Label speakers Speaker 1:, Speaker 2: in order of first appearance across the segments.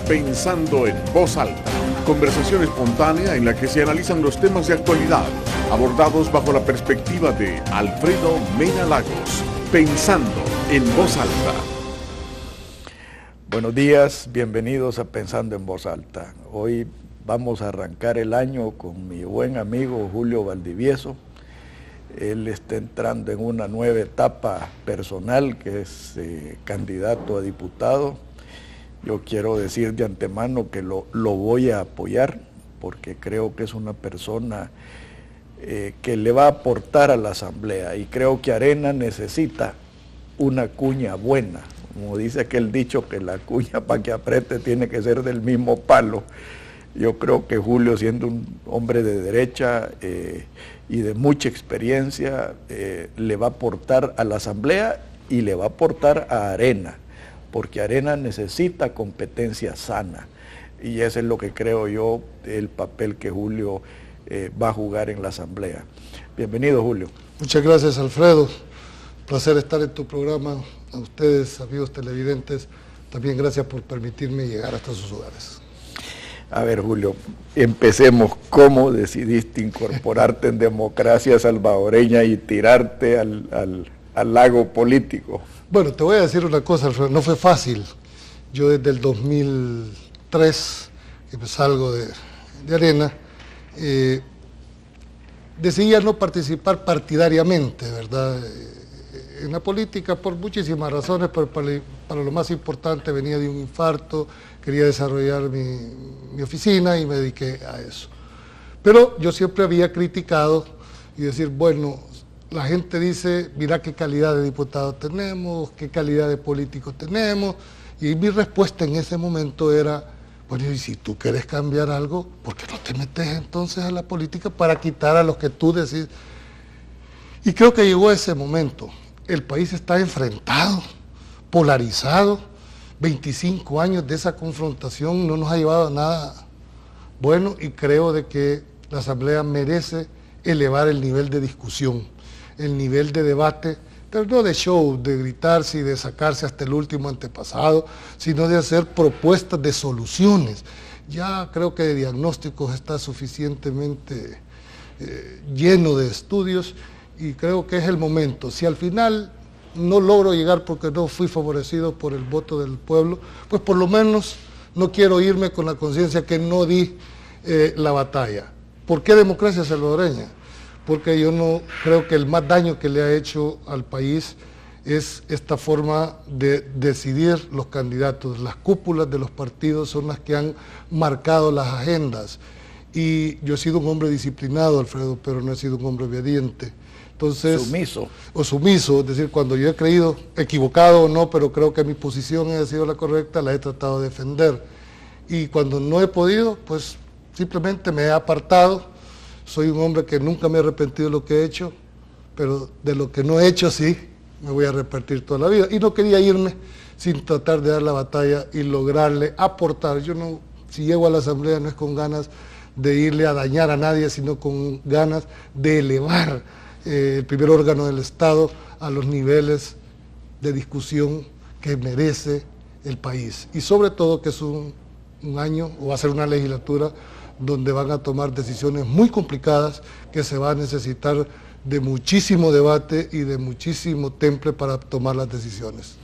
Speaker 1: Pensando en Voz Alta, conversación espontánea en la que se analizan los temas de actualidad, abordados bajo la perspectiva de Alfredo Mena Lagos. Pensando en Voz Alta.
Speaker 2: Buenos días, bienvenidos a Pensando en Voz Alta. Hoy vamos a arrancar el año con mi buen amigo Julio Valdivieso. Él está entrando en una nueva etapa personal, que es candidato a diputado. Yo quiero decir de antemano que lo voy a apoyar, porque creo que es una persona que le va a aportar a la Asamblea, y creo que Arena necesita una cuña buena. Como dice aquel dicho, que la cuña para que apriete tiene que ser del mismo palo. Yo creo que Julio, siendo un hombre de derecha y de mucha experiencia, le va a aportar a la Asamblea y le va a aportar a Arena, porque Arena necesita competencia sana, y ese es lo que creo yo, el papel que Julio va a jugar en la Asamblea. Bienvenido, Julio.
Speaker 3: Muchas gracias, Alfredo. Placer estar en tu programa. A ustedes, amigos televidentes, también gracias por permitirme llegar hasta sus hogares.
Speaker 2: A ver, Julio, empecemos. ¿Cómo decidiste incorporarte en Democracia Salvadoreña y tirarte al lago político?
Speaker 3: Bueno, te voy a decir una cosa, Alfredo, no fue fácil. Yo desde el 2003, que me salgo de Arena, decidí no participar partidariamente, ¿verdad?, en la política por muchísimas razones, pero para lo más importante, venía de un infarto, quería desarrollar mi oficina y me dediqué a eso. Pero yo siempre había criticado y decir, bueno, la gente dice, mira qué calidad de diputado tenemos, qué calidad de político tenemos, y mi respuesta en ese momento era, bueno, y si tú quieres cambiar algo, ¿por qué no te metes entonces a la política para quitar a los que tú decides? Y creo que llegó ese momento. El país está enfrentado, polarizado, 25 años de esa confrontación no nos ha llevado a nada bueno, y creo de que la Asamblea merece elevar el nivel de discusión, el nivel de debate, pero no de show, de gritarse y de sacarse hasta el último antepasado, sino de hacer propuestas de soluciones. Ya creo que de diagnósticos está suficientemente lleno de estudios, y creo que es el momento. Si al final no logro llegar porque no fui favorecido por el voto del pueblo, pues por lo menos no quiero irme con la conciencia que no di la batalla. ¿Por qué Democracia Salvadoreña? Porque yo no creo que el más daño que le ha hecho al país es esta forma de decidir los candidatos. Las cúpulas de los partidos son las que han marcado las agendas, y yo he sido un hombre disciplinado, Alfredo, pero no he sido un hombre obediente. Entonces, sumiso, es decir, cuando yo he creído, equivocado o no, pero creo que mi posición ha sido la correcta, la he tratado de defender. Y cuando no he podido, pues simplemente me he apartado. Soy un hombre que nunca me he arrepentido de lo que he hecho, pero de lo que no he hecho sí, me voy a arrepentir toda la vida. Y no quería irme sin tratar de dar la batalla y lograrle aportar. Yo no, si llego a la Asamblea no es con ganas de irle a dañar a nadie, sino con ganas de elevar el primer órgano del Estado a los niveles de discusión que merece el país. Y sobre todo que es un año, o va a ser una legislatura, donde van a tomar decisiones muy complicadas, que se va a necesitar de muchísimo debate y de muchísimo temple para tomar las decisiones.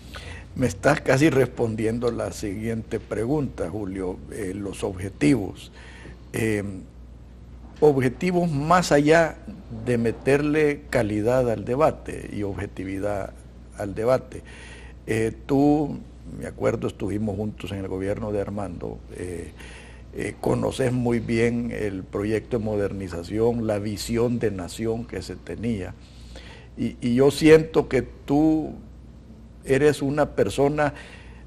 Speaker 2: Me estás casi respondiendo la siguiente pregunta, Julio, los objetivos. Objetivos más allá de meterle calidad al debate y objetividad al debate. Tú, me acuerdo, estuvimos juntos en el gobierno de Armando, conoces muy bien el proyecto de modernización, la visión de nación que se tenía, y yo siento que tú eres una persona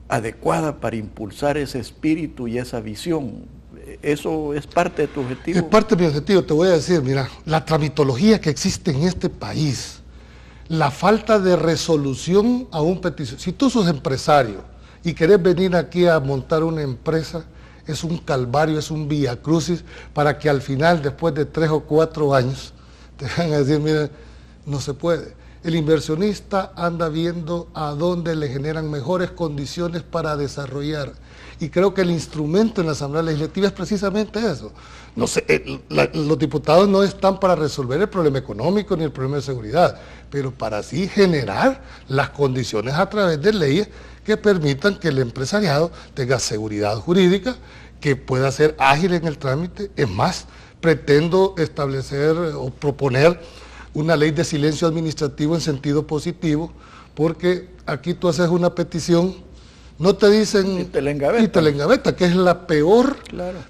Speaker 2: adecuada para impulsar ese espíritu y esa visión. ¿Eso es parte de tu objetivo?
Speaker 3: Es parte de mi objetivo. Te voy a decir, mira, la tramitología que existe en este país, la falta de resolución a un petición. Si tú sos empresario y querés venir aquí a montar una empresa, es un calvario, es un viacrucis, para que al final, después de 3 o 4 años, te van a decir, mira, no se puede. El inversionista anda viendo a dónde le generan mejores condiciones para desarrollar. Y creo que el instrumento en la Asamblea Legislativa es precisamente eso. No sé, los diputados no están para resolver el problema económico ni el problema de seguridad, pero para así generar las condiciones a través de leyes que permitan que el empresariado tenga seguridad jurídica, que pueda ser ágil en el trámite. Es más, pretendo establecer o proponer una ley de silencio administrativo en sentido positivo, porque aquí tú haces una petición, no te dicen
Speaker 2: y te la
Speaker 3: engaveta, que es la peor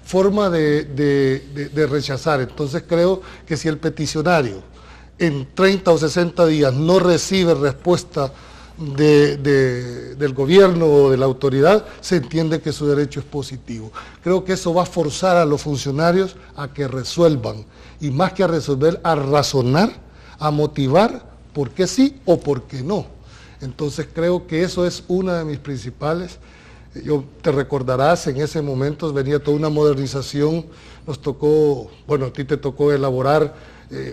Speaker 3: forma de rechazar. Entonces creo que si el peticionario en 30 o 60 días no recibe respuesta del gobierno o de la autoridad, se entiende que su derecho es positivo. Creo que eso va a forzar a los funcionarios a que resuelvan, y más que a resolver, a razonar, a motivar por qué sí o por qué no. Entonces creo que eso es una de mis principales. Te recordarás, en ese momento venía toda una modernización, nos tocó, bueno, a ti te tocó elaborar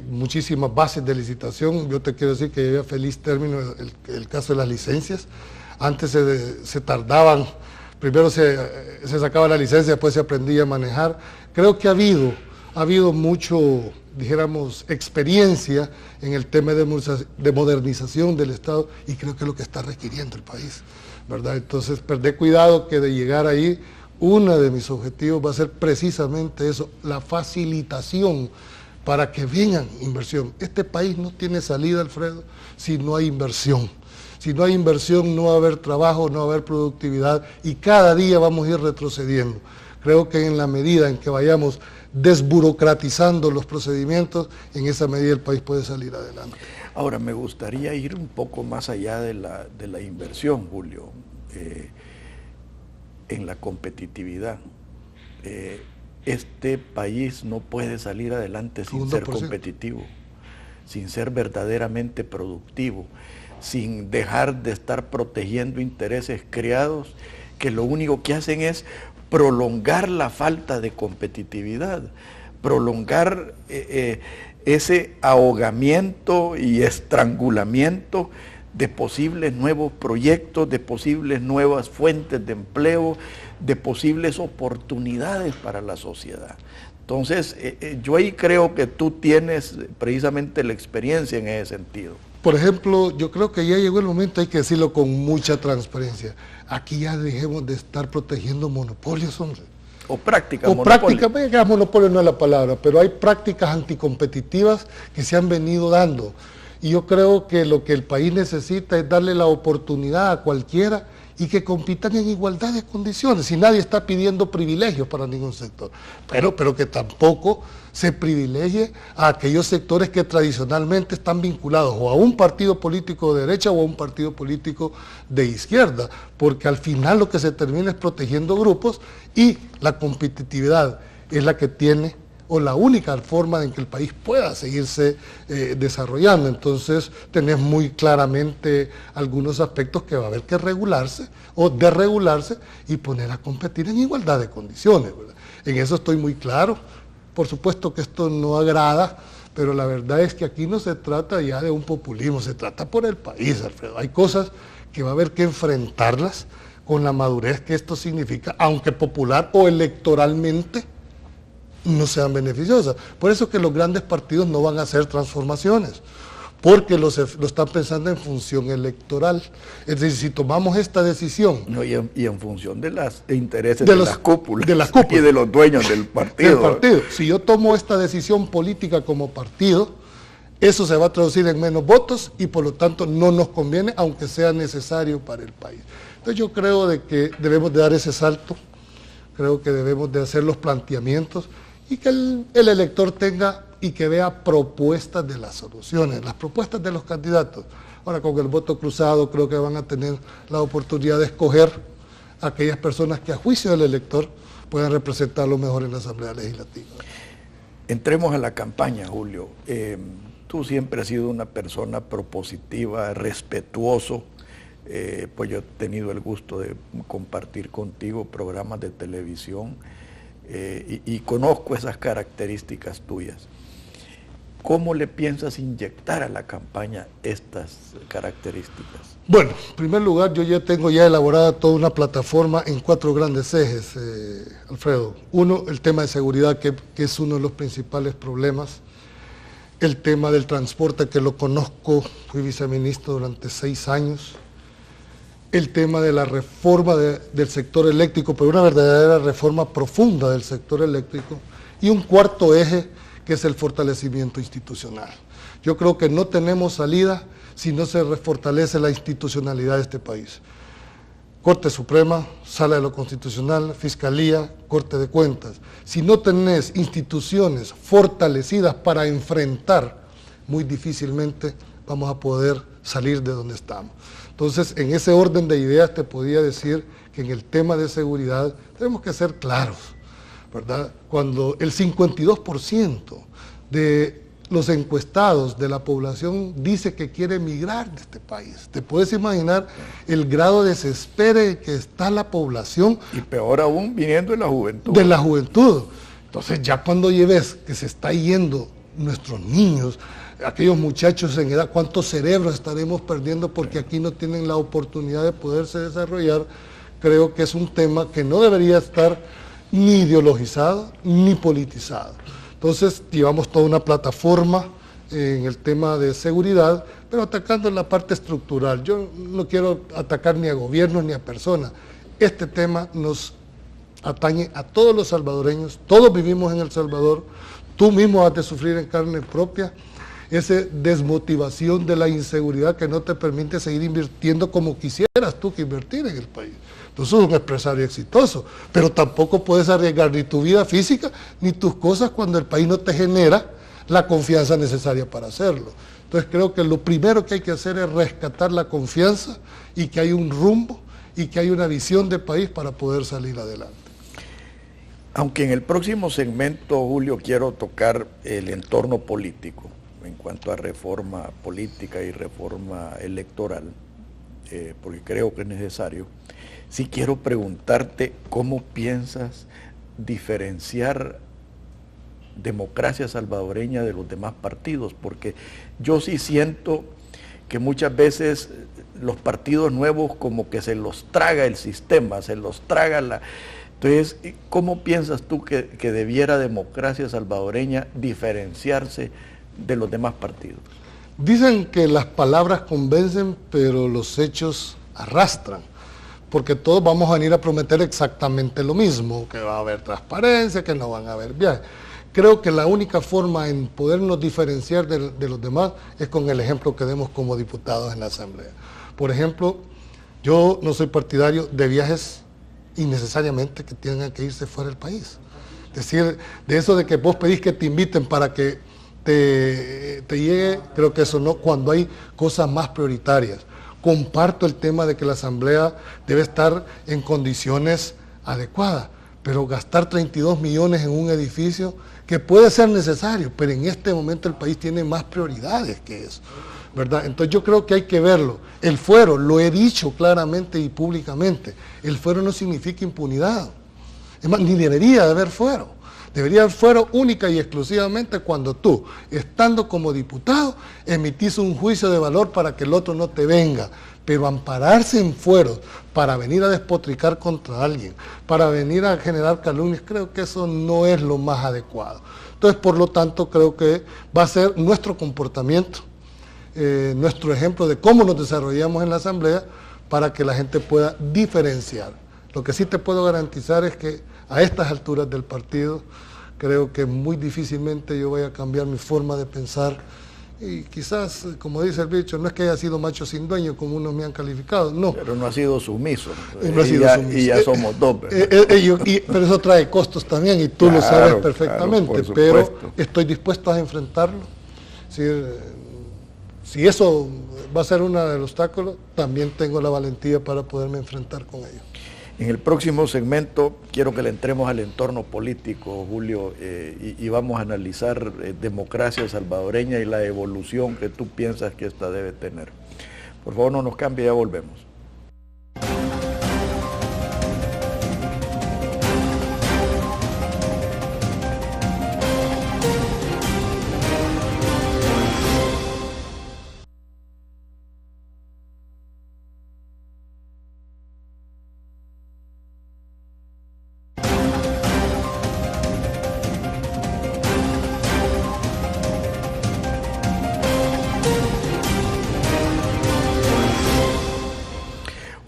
Speaker 3: muchísimas bases de licitación. Yo te quiero decir que llegué a feliz término el caso de las licencias. Antes se tardaban, primero se sacaba la licencia, después se aprendía a manejar. Creo que ha habido mucho, dijéramos, experiencia en el tema de modernización del Estado, y creo que es lo que está requiriendo el país, ¿verdad? Entonces, perder cuidado que de llegar ahí, uno de mis objetivos va a ser precisamente eso, la facilitación para que vengan inversión. Este país no tiene salida, Alfredo, si no hay inversión. Si no hay inversión, no va a haber trabajo, no va a haber productividad, y cada día vamos a ir retrocediendo. Creo que en la medida en que vayamos desburocratizando los procedimientos, en esa medida el país puede salir adelante.
Speaker 2: Ahora, me gustaría ir un poco más allá de la inversión, Julio, en la competitividad. Este país no puede salir adelante sin ser competitivo, sin ser verdaderamente productivo, sin dejar de estar protegiendo intereses creados que lo único que hacen es prolongar la falta de competitividad, prolongar ese ahogamiento y estrangulamiento de posibles nuevos proyectos, de posibles nuevas fuentes de empleo, de posibles oportunidades para la sociedad. Entonces, yo ahí creo que tú tienes precisamente la experiencia en ese sentido.
Speaker 3: Por ejemplo, yo creo que ya llegó el momento, hay que decirlo con mucha transparencia, aquí ya dejemos de estar protegiendo monopolios, hombre.
Speaker 2: O prácticas monopolios.
Speaker 3: Monopolio no es la palabra, pero hay prácticas anticompetitivas que se han venido dando. Y yo creo que lo que el país necesita es darle la oportunidad a cualquiera y que compitan en igualdad de condiciones. Y nadie está pidiendo privilegios para ningún sector, pero que tampoco se privilegie a aquellos sectores que tradicionalmente están vinculados o a un partido político de derecha o a un partido político de izquierda, porque al final lo que se termina es protegiendo grupos, y la competitividad es la que tiene, o la única forma en que el país pueda seguirse desarrollando. Entonces tenés muy claramente algunos aspectos que va a haber que regularse o desregularse y poner a competir en igualdad de condiciones, ¿verdad? En eso estoy muy claro. Por supuesto que esto no agrada, pero la verdad es que aquí no se trata ya de un populismo, se trata por el país, Alfredo. Hay cosas que va a haber que enfrentarlas con la madurez que esto significa, aunque popular o electoralmente no sean beneficiosas. Por eso que los grandes partidos no van a hacer transformaciones, porque lo están pensando en función electoral. Es decir, si tomamos esta decisión...
Speaker 2: No, y en función de los intereses de las cúpulas
Speaker 3: y
Speaker 2: de los dueños del partido.
Speaker 3: Si yo tomo esta decisión política como partido, eso se va a traducir en menos votos y por lo tanto no nos conviene, aunque sea necesario para el país. Entonces yo creo de que debemos de dar ese salto, creo que debemos de hacer los planteamientos y que el elector tenga y que vea propuestas de las soluciones, las propuestas de los candidatos. Ahora, con el voto cruzado creo que van a tener la oportunidad de escoger a aquellas personas que a juicio del elector puedan representarlo mejor en la Asamblea Legislativa.
Speaker 2: Entremos a la campaña, Julio. Tú siempre has sido una persona propositiva, respetuoso. Pues yo he tenido el gusto de compartir contigo programas de televisión y conozco esas características tuyas. ¿cómo le piensas inyectar a la campaña estas características?
Speaker 3: Bueno, en primer lugar, yo tengo elaborada toda una plataforma en 4 grandes ejes, Alfredo. Uno, el tema de seguridad, que es uno de los principales problemas. El tema del transporte, que lo conozco, fui viceministro durante 6 años. El tema de la reforma del sector eléctrico, pero una verdadera reforma profunda del sector eléctrico. Y un cuarto eje, que es el fortalecimiento institucional. Yo creo que no tenemos salida si no se refortalece la institucionalidad de este país. Corte Suprema, Sala de lo Constitucional, Fiscalía, Corte de Cuentas. Si no tenés instituciones fortalecidas para enfrentar, muy difícilmente vamos a poder salir de donde estamos. Entonces, en ese orden de ideas te podría decir que en el tema de seguridad tenemos que ser claros, ¿verdad? Cuando el 52% de los encuestados de la población dice que quiere emigrar de este país. ¿Te puedes imaginar el grado de desespero que está la población?
Speaker 2: Y peor aún, viniendo de la juventud.
Speaker 3: De la juventud. Entonces ya cuando lleves que se está yendo nuestros niños, aquellos muchachos en edad, ¿cuántos cerebros estaremos perdiendo porque aquí no tienen la oportunidad de poderse desarrollar? Creo que es un tema que no debería estar ni ideologizado ni politizado. Entonces, llevamos toda una plataforma en el tema de seguridad, pero atacando en la parte estructural. Yo no quiero atacar ni a gobiernos ni a personas. Este tema nos atañe a todos los salvadoreños, todos vivimos en El Salvador, tú mismo has de sufrir en carne propia esa desmotivación de la inseguridad que no te permite seguir invirtiendo como quisieras tú que invertir en el país. Tú sos un empresario exitoso, pero tampoco puedes arriesgar ni tu vida física ni tus cosas cuando el país no te genera la confianza necesaria para hacerlo. Entonces creo que lo primero que hay que hacer es rescatar la confianza y que hay un rumbo y que hay una visión de país para poder salir adelante.
Speaker 2: Aunque en el próximo segmento, Julio, quiero tocar el entorno político en cuanto a reforma política y reforma electoral, porque creo que es necesario. Sí quiero preguntarte cómo piensas diferenciar Democracia Salvadoreña de los demás partidos, porque yo sí siento que muchas veces los partidos nuevos como que se los traga el sistema, se los traga la... Entonces, ¿cómo piensas tú que debiera Democracia Salvadoreña diferenciarse de los demás partidos?
Speaker 3: Dicen que las palabras convencen, pero los hechos arrastran, porque todos vamos a venir a prometer exactamente lo mismo, que va a haber transparencia, que no van a haber viajes. Creo que la única forma en podernos diferenciar de los demás es con el ejemplo que demos como diputados en la Asamblea. Por ejemplo, yo no soy partidario de viajes innecesariamente que tengan que irse fuera del país. Es decir, de eso de que vos pedís que te inviten para que te llegue, creo que eso no, cuando hay cosas más prioritarias. Comparto el tema de que la Asamblea debe estar en condiciones adecuadas, pero gastar 32 millones en un edificio que puede ser necesario, pero en este momento el país tiene más prioridades que eso, ¿verdad? Entonces yo creo que hay que verlo. El fuero, lo he dicho claramente y públicamente, el fuero no significa impunidad. Es más, ni debería de haber fuero. Debería haber fuero única y exclusivamente cuando tú, estando como diputado, emitís un juicio de valor para que el otro no te venga. Pero ampararse en fueros para venir a despotricar contra alguien, para venir a generar calumnias, creo que eso no es lo más adecuado. Entonces, por lo tanto, creo que va a ser nuestro comportamiento, nuestro ejemplo de cómo nos desarrollamos en la Asamblea para que la gente pueda diferenciar. Lo que sí te puedo garantizar es que a estas alturas del partido creo que muy difícilmente yo voy a cambiar mi forma de pensar y quizás, como dice el dicho, no es que haya sido macho sin dueño como unos me han calificado, no.
Speaker 2: Pero no ha sido sumiso.
Speaker 3: No ha sido sumiso.
Speaker 2: Y ya somos dos.
Speaker 3: Pero eso trae costos también y tú lo sabes perfectamente,
Speaker 2: claro,
Speaker 3: pero estoy dispuesto a enfrentarlo. Si eso va a ser uno de los obstáculos, también tengo la valentía para poderme enfrentar con ello.
Speaker 2: En el próximo segmento quiero que le entremos al entorno político, Julio, y vamos a analizar democracia salvadoreña y la evolución que tú piensas que esta debe tener. Por favor, no nos cambie, ya volvemos.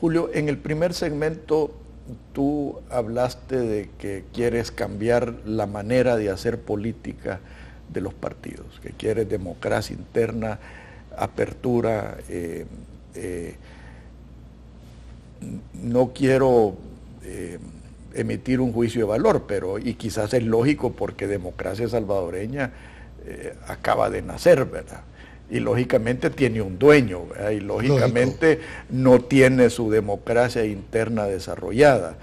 Speaker 2: Julio, en el primer segmento tú hablaste de que quieres cambiar la manera de hacer política de los partidos, que quieres democracia interna, apertura. No quiero emitir un juicio de valor, pero y quizás es lógico porque democracia salvadoreña acaba de nacer, ¿verdad? Y lógicamente tiene un dueño, ¿verdad? Y lógicamente no tiene su democracia interna desarrollada.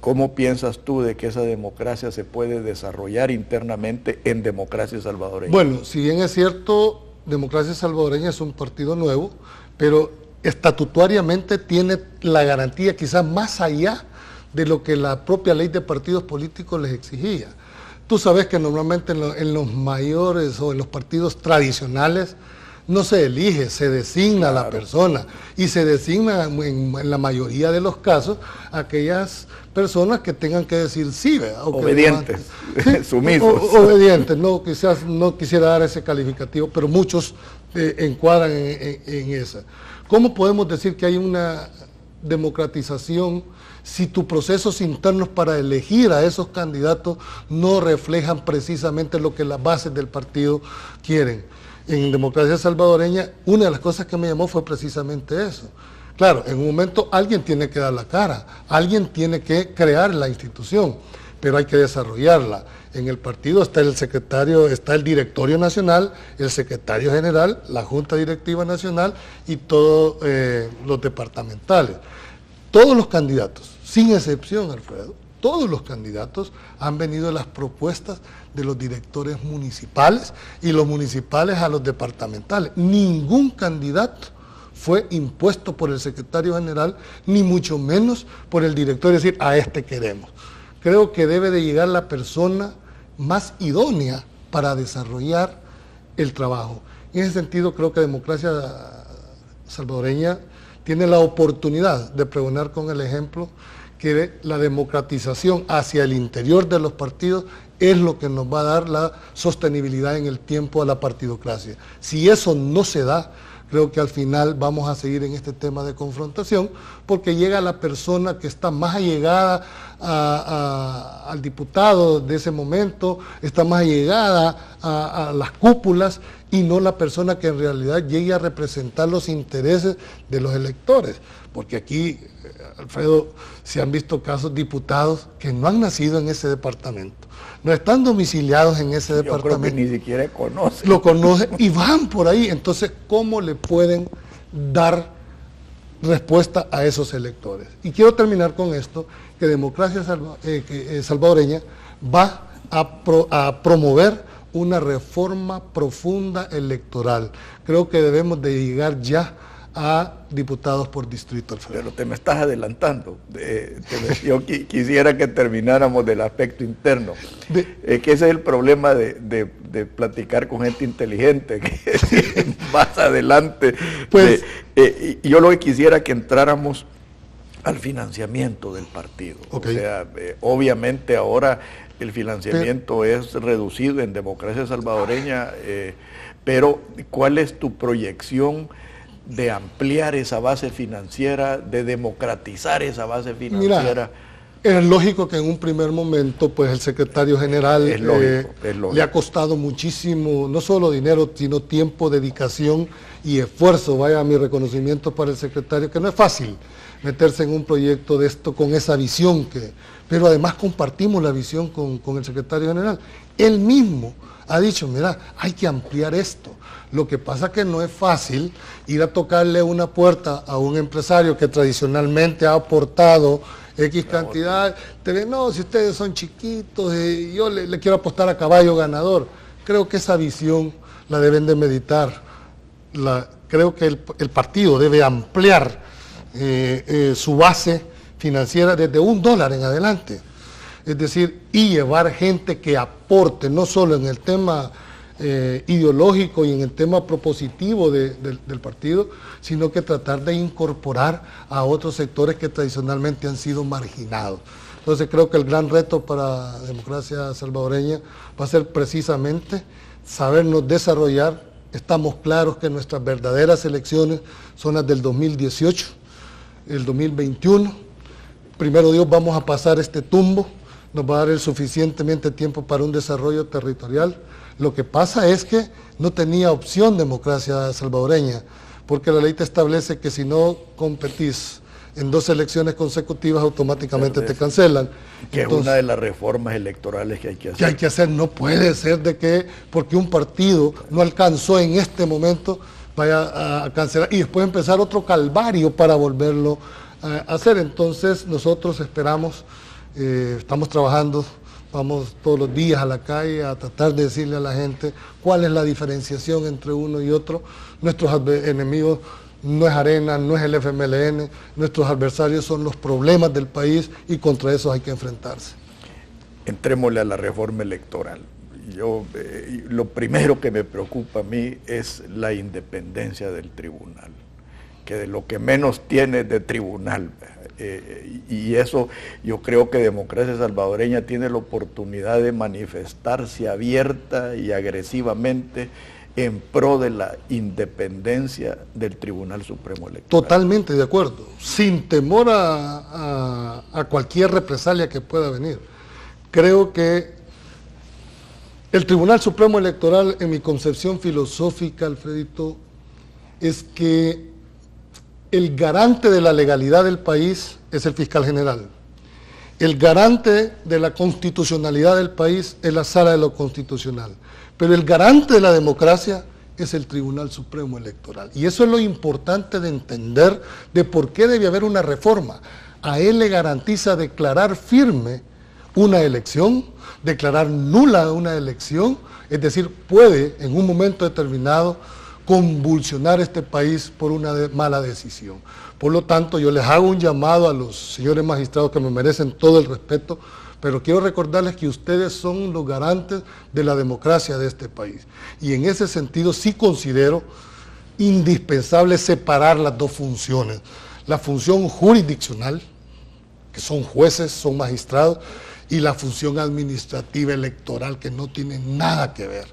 Speaker 2: ¿Cómo piensas tú de que esa democracia se puede desarrollar internamente en democracia salvadoreña?
Speaker 3: Bueno, si bien es cierto, Democracia Salvadoreña es un partido nuevo, pero estatutariamente tiene la garantía quizás más allá de lo que la propia ley de partidos políticos les exigía. Tú sabes que normalmente en los mayores o en los partidos tradicionales no se elige, se designa a la persona, y se designa en la mayoría de los casos aquellas personas que tengan que decir sí, ¿verdad?
Speaker 2: Obedientes,
Speaker 3: ¿sí?
Speaker 2: Sumisos.
Speaker 3: Obedientes, no, quizás no quisiera dar ese calificativo, pero muchos encuadran en esa. ¿Cómo podemos decir que hay una democratización si tus procesos internos para elegir a esos candidatos no reflejan precisamente lo que las bases del partido quieren? En Democracia Salvadoreña, una de las cosas que me llamó fue precisamente eso. Claro, en un momento alguien tiene que dar la cara, alguien tiene que crear la institución, pero hay que desarrollarla. En el partido está el secretario, está el directorio nacional, el secretario general, la junta directiva nacional y todos los departamentales. Todos los candidatos, sin excepción, Alfredo, todos los candidatos han venido de las propuestas de los directores municipales y los municipales a los departamentales. Ningún candidato fue impuesto por el secretario general, ni mucho menos por el directorio, decir, a este queremos. Creo que debe de llegar la persona más idónea para desarrollar el trabajo. En ese sentido, creo que Democracia Salvadoreña tiene la oportunidad de pregonar con el ejemplo que la democratización hacia el interior de los partidos es lo que nos va a dar la sostenibilidad en el tiempo a la partidocracia. Si eso no se da, creo que al final vamos a seguir en este tema de confrontación, porque llega la persona que está más allegada al diputado de ese momento, está más allegada a las cúpulas, y no la persona que en realidad llegue a representar los intereses de los electores. Porque aquí, Alfredo, se han visto casos diputados que no han nacido en ese departamento, no están domiciliados en ese departamento.
Speaker 2: Yo creo que ni siquiera conocen.
Speaker 3: Lo conocen y van por ahí. Entonces, ¿cómo le pueden dar respuesta a esos electores? Y quiero terminar con esto, que Democracia Salvadoreña va a promover una reforma profunda electoral. Creo que debemos de llegar ya a diputados por distrito, Alfredo.
Speaker 2: Pero te me estás adelantando. Yo quisiera que termináramos del aspecto interno. Que ese es el problema de platicar con gente inteligente, que más adelante. Pues, yo lo que quisiera que entráramos al financiamiento del partido. Okay. O sea, obviamente ahora el financiamiento es reducido en Democracia Salvadoreña, pero ¿cuál es tu proyección de ampliar esa base financiera, de democratizar esa base financiera?
Speaker 3: Mira, es lógico que en un primer momento, pues el secretario general
Speaker 2: es lógico.
Speaker 3: Le ha costado muchísimo, no solo dinero, sino tiempo, dedicación y esfuerzo. Vaya, mi reconocimiento para el secretario, que no es fácil meterse en un proyecto de esto con esa visión, pero además compartimos la visión con el secretario general. Él mismo ha dicho, mira, hay que ampliar esto. Lo que pasa que no es fácil ir a tocarle una puerta a un empresario que tradicionalmente ha aportado X cantidad. Te ve, no, si ustedes son chiquitos, yo le quiero apostar a caballo ganador. Creo que esa visión la deben de meditar. Creo que el partido debe ampliar su base financiera desde $1 en adelante. Es decir, y llevar gente que aporte, no solo en el tema ideológico y en el tema propositivo del partido, sino que tratar de incorporar a otros sectores que tradicionalmente han sido marginados. Entonces creo que el gran reto para Democracia Salvadoreña va a ser precisamente sabernos desarrollar. Estamos claros que nuestras verdaderas elecciones son las del 2018. el 2021. Primero Dios, vamos a pasar este tumbo, nos va a dar el suficientemente tiempo para un desarrollo territorial. Lo que pasa es que no tenía opción democracia salvadoreña, porque la ley te establece que si no competís en 2 elecciones consecutivas, automáticamente te cancelan.
Speaker 2: Que entonces, es una de las reformas electorales que hay que hacer.
Speaker 3: Que hay que hacer, no puede ser de que porque un partido no alcanzó en este momento, vaya a cancelar y después empezar otro calvario para volverlo a hacer. Entonces nosotros esperamos, estamos trabajando, vamos todos los días a la calle a tratar de decirle a la gente cuál es la diferenciación entre uno y otro. Nuestros enemigos no es Arena, no es el FMLN, nuestros adversarios son los problemas del país y contra eso hay que enfrentarse.
Speaker 2: Entrémosle a la reforma electoral. Lo primero que me preocupa a mí es la independencia del tribunal, que de lo que menos tiene de tribunal. Y eso yo creo que Democracia Salvadoreña tiene la oportunidad de manifestarse abierta y agresivamente en pro de la independencia del Tribunal Supremo Electoral.
Speaker 3: Totalmente de acuerdo, sin temor a cualquier represalia que pueda venir. Creo que el Tribunal Supremo Electoral, en mi concepción filosófica, Alfredito, es que el garante de la legalidad del país es el fiscal general. El garante de la constitucionalidad del país es la Sala de lo Constitucional. Pero el garante de la democracia es el Tribunal Supremo Electoral. Y eso es lo importante de entender de por qué debe haber una reforma. A él le garantiza declarar firme una elección, declarar nula una elección, es decir, puede en un momento determinado convulsionar este país por una mala decisión. Por lo tanto, yo les hago un llamado a los señores magistrados que me merecen todo el respeto, pero quiero recordarles que ustedes son los garantes de la democracia de este país. Y en ese sentido sí considero indispensable separar las dos funciones. La función jurisdiccional, que son jueces, son magistrados, y la función administrativa electoral, que no tiene nada que ver.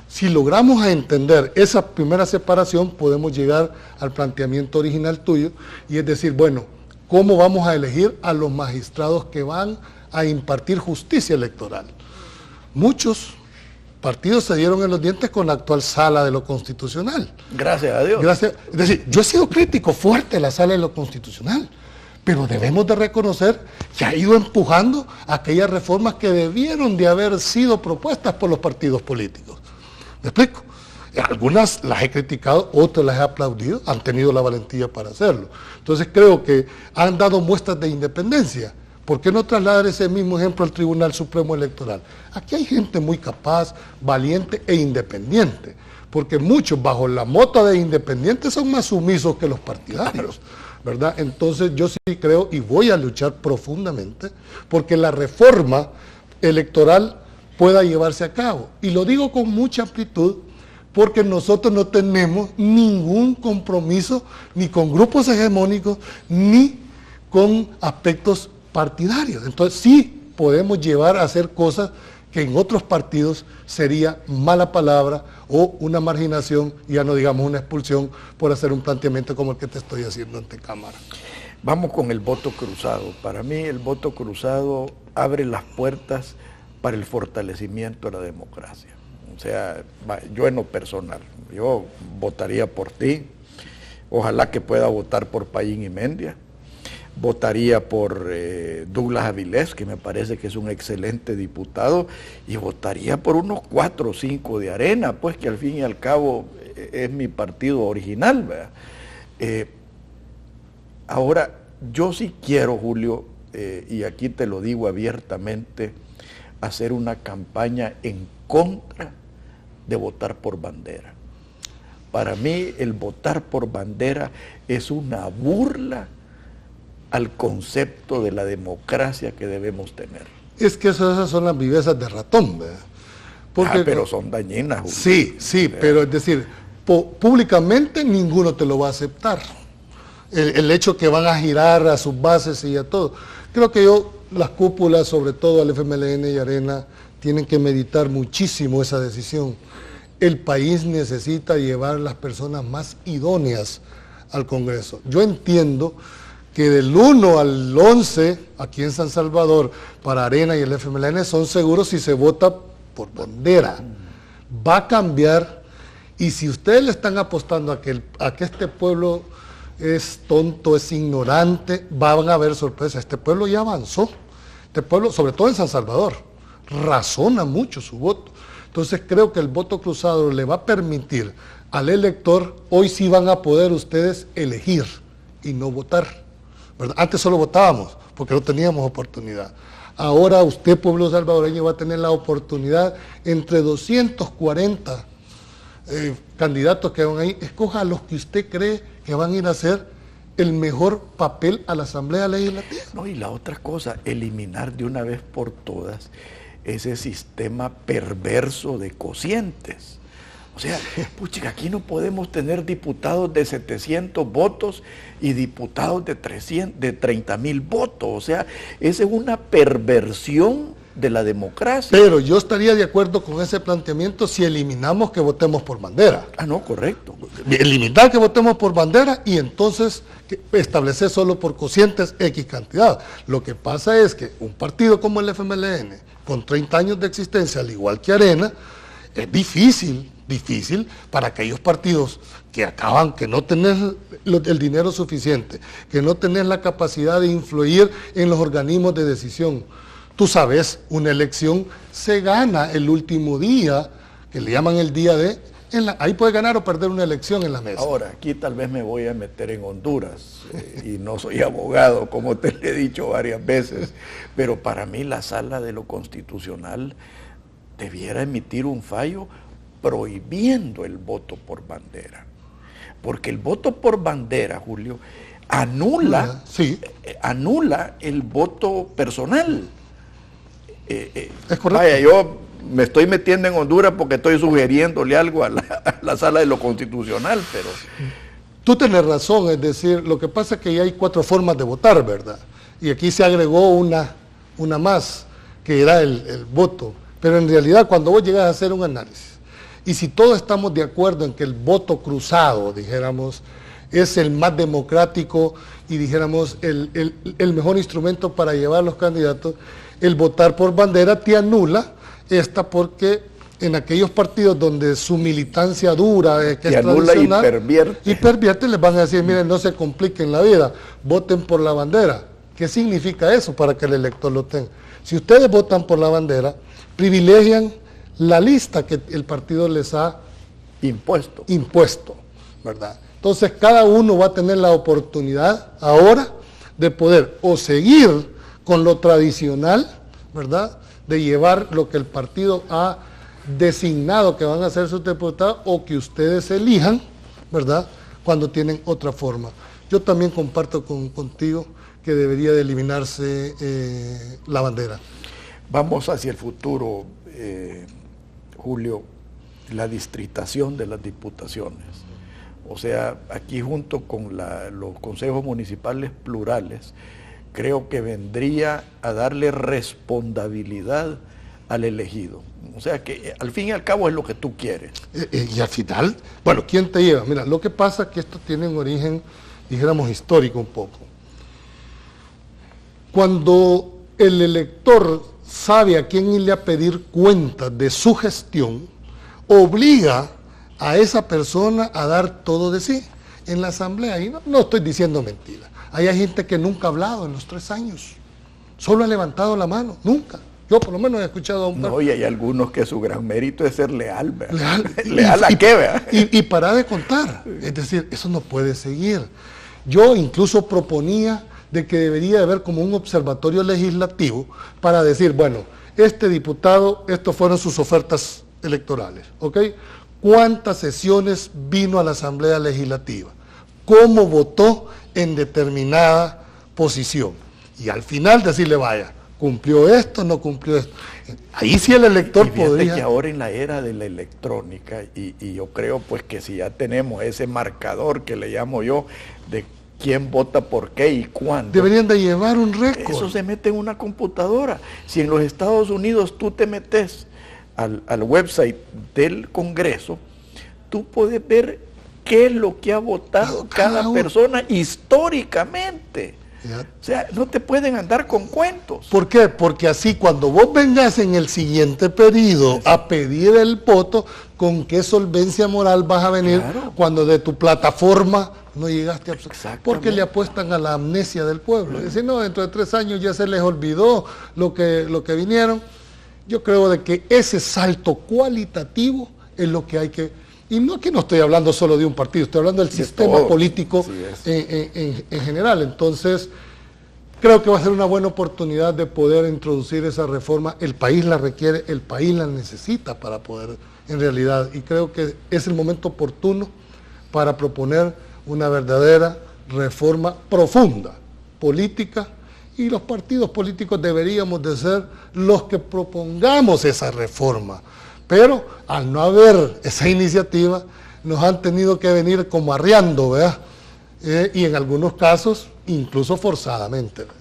Speaker 3: Si logramos entender esa primera separación, podemos llegar al planteamiento original tuyo, y es decir, bueno, ¿cómo vamos a elegir a los magistrados que van a impartir justicia electoral? Muchos partidos se dieron en los dientes con la actual Sala de lo Constitucional.
Speaker 2: Gracias a Dios.
Speaker 3: Es decir, yo he sido crítico fuerte de la Sala de lo Constitucional, pero debemos de reconocer que ha ido empujando aquellas reformas que debieron de haber sido propuestas por los partidos políticos. ¿Me explico? Algunas las he criticado, otras las he aplaudido, han tenido la valentía para hacerlo. Entonces creo que han dado muestras de independencia. ¿Por qué no trasladar ese mismo ejemplo al Tribunal Supremo Electoral? Aquí hay gente muy capaz, valiente e independiente, porque muchos bajo la mota de independientes son más sumisos que los partidarios, ¿verdad? Entonces yo sí creo y voy a luchar profundamente porque la reforma electoral pueda llevarse a cabo. Y lo digo con mucha amplitud porque nosotros no tenemos ningún compromiso ni con grupos hegemónicos ni con aspectos partidarios. Entonces sí podemos llevar a hacer cosas que en otros partidos sería mala palabra o una marginación, ya no digamos una expulsión, por hacer un planteamiento como el que te estoy haciendo ante cámara.
Speaker 2: Vamos con el voto cruzado. Para mí el voto cruzado abre las puertas para el fortalecimiento de la democracia. O sea, yo en lo personal, yo votaría por ti, ojalá que pueda votar por Payín y Mendia, votaría por Douglas Avilés, que me parece que es un excelente diputado, y votaría por unos 4 o 5 de Arena, pues que al fin y al cabo es mi partido original, ¿verdad? Ahora, yo sí quiero, Julio, y aquí te lo digo abiertamente, hacer una campaña en contra de votar por bandera. Para mí el votar por bandera es una burla al concepto de la democracia que debemos tener.
Speaker 3: Es que esas son las vivezas de ratón, ¿verdad? Porque,
Speaker 2: pero son dañinas. Julio.
Speaker 3: Sí, pero es decir, públicamente ninguno te lo va a aceptar. El hecho que van a girar a sus bases y a todo. Creo que las cúpulas, sobre todo al FMLN y Arena, tienen que meditar muchísimo esa decisión. El país necesita llevar las personas más idóneas al Congreso. Yo entiendo que del 1 al 11, aquí en San Salvador, para Arena y el FMLN son seguros si se vota por bandera. Va a cambiar, y si ustedes le están apostando a que este pueblo es tonto, es ignorante, van a haber sorpresas. Este pueblo ya avanzó. Este pueblo, sobre todo en San Salvador, razona mucho su voto. Entonces creo que el voto cruzado le va a permitir al elector, hoy sí van a poder ustedes elegir y no votar, ¿verdad? Antes solo votábamos porque no teníamos oportunidad. Ahora usted, pueblo salvadoreño, va a tener la oportunidad entre 240 candidatos que van ahí. Escoja a los que usted cree que van a ir a hacer el mejor papel a la Asamblea Legislativa.
Speaker 2: No, y la otra cosa, eliminar de una vez por todas ese sistema perverso de cocientes. O sea, puchica, aquí no podemos tener diputados de 700 votos y diputados de 30,000 votos. O sea, esa es una perversión de la democracia.
Speaker 3: Pero yo estaría de acuerdo con ese planteamiento si eliminamos que votemos por bandera.
Speaker 2: Ah, no, correcto.
Speaker 3: Eliminar que votemos por bandera y entonces establecer solo por cocientes X cantidad. Lo que pasa es que un partido como el FMLN, con 30 años de existencia, al igual que Arena, es difícil para aquellos partidos que acaban, que no tenés el dinero suficiente, que no tenés la capacidad de influir en los organismos de decisión. Tú sabes, una elección se gana el último día, que le llaman el día de... ahí puede ganar o perder una elección en la mesa.
Speaker 2: Ahora, aquí tal vez me voy a meter en Honduras, y no soy abogado, como te le he dicho varias veces, pero para mí la Sala de lo Constitucional debiera emitir un fallo prohibiendo el voto por bandera. Porque el voto por bandera, Julio, anula el voto personal.
Speaker 3: Es correcto.
Speaker 2: Vaya, yo me estoy metiendo en Honduras porque estoy sugiriéndole algo a la Sala de lo Constitucional, pero...
Speaker 3: Tú tienes razón, es decir, lo que pasa es que ya hay 4 formas de votar, ¿verdad? Y aquí se agregó una más, que era el voto. Pero en realidad, cuando vos llegas a hacer un análisis, y si todos estamos de acuerdo en que el voto cruzado, dijéramos, es el más democrático y dijéramos el mejor instrumento para llevar a los candidatos, el votar por bandera te anula esta, porque en aquellos partidos donde su militancia dura, que es tradicional, y pervierte, les van a decir, miren, no se compliquen la vida, voten por la bandera. ¿Qué significa eso para que el elector lo tenga? Si ustedes votan por la bandera, privilegian la lista que el partido les ha impuesto, ¿verdad? Entonces cada uno va a tener la oportunidad ahora de poder o seguir con lo tradicional, ¿verdad?, de llevar lo que el partido ha designado que van a ser sus diputados, o que ustedes elijan, ¿verdad?, cuando tienen otra forma. Yo también comparto contigo que debería de eliminarse la bandera.
Speaker 2: Vamos hacia el futuro, Julio, la distritación de las diputaciones. O sea, aquí junto con los consejos municipales plurales, creo que vendría a darle responsabilidad al elegido. O sea que al fin y al cabo es lo que tú quieres.
Speaker 3: Y al final, bueno, ¿quién te lleva? Mira, lo que pasa es que esto tiene un origen, dijéramos, histórico un poco. Cuando el elector sabe a quién irle a pedir cuentas de su gestión, obliga a esa persona a dar todo de sí. En la asamblea, y no estoy diciendo mentira, hay gente que nunca ha hablado en los 3 años, solo ha levantado la mano, nunca. Yo por lo menos he escuchado a un par.
Speaker 2: No, y hay algunos que su gran mérito es ser leal, ¿verdad? ¿Leal a qué, verdad?
Speaker 3: Y para de contar, es decir, eso no puede seguir. Yo incluso proponía de que debería haber como un observatorio legislativo para decir, bueno, este diputado, estas fueron sus ofertas electorales, ¿ok? ¿Cuántas sesiones vino a la Asamblea Legislativa? ¿Cómo votó en determinada posición? Y al final decirle, vaya, ¿cumplió esto, no cumplió esto? Ahí sí el elector podría...
Speaker 2: que ahora en la era de la electrónica, y yo creo pues que si ya tenemos ese marcador que le llamo yo, de quién vota por qué y cuándo.
Speaker 3: Deberían de llevar un récord.
Speaker 2: Eso se mete en una computadora. Si en los Estados Unidos tú te metes al website del Congreso, tú puedes ver qué es lo que ha votado cada persona históricamente.
Speaker 3: Fíjate.
Speaker 2: O sea, no te pueden andar con cuentos.
Speaker 3: ¿Por qué? Porque así cuando vos vengas en el siguiente periodo a pedir el voto, ¿con qué solvencia moral vas a venir cuando de tu plataforma no llegaste a... Porque le apuestan a la amnesia del pueblo. Es decir, no, dentro de 3 años ya se les olvidó lo que vinieron. Yo creo de que ese salto cualitativo es lo que hay que... Y no que no estoy hablando solo de un partido, estoy hablando del sistema político en general. Entonces, creo que va a ser una buena oportunidad de poder introducir esa reforma. El país la requiere, el país la necesita para poder, en realidad. Y creo que es el momento oportuno para proponer una verdadera reforma profunda, política, y los partidos políticos deberíamos de ser los que propongamos esa reforma. Pero al no haber esa iniciativa, nos han tenido que venir como arreando, ¿verdad? Y en algunos casos, incluso forzadamente, ¿verdad?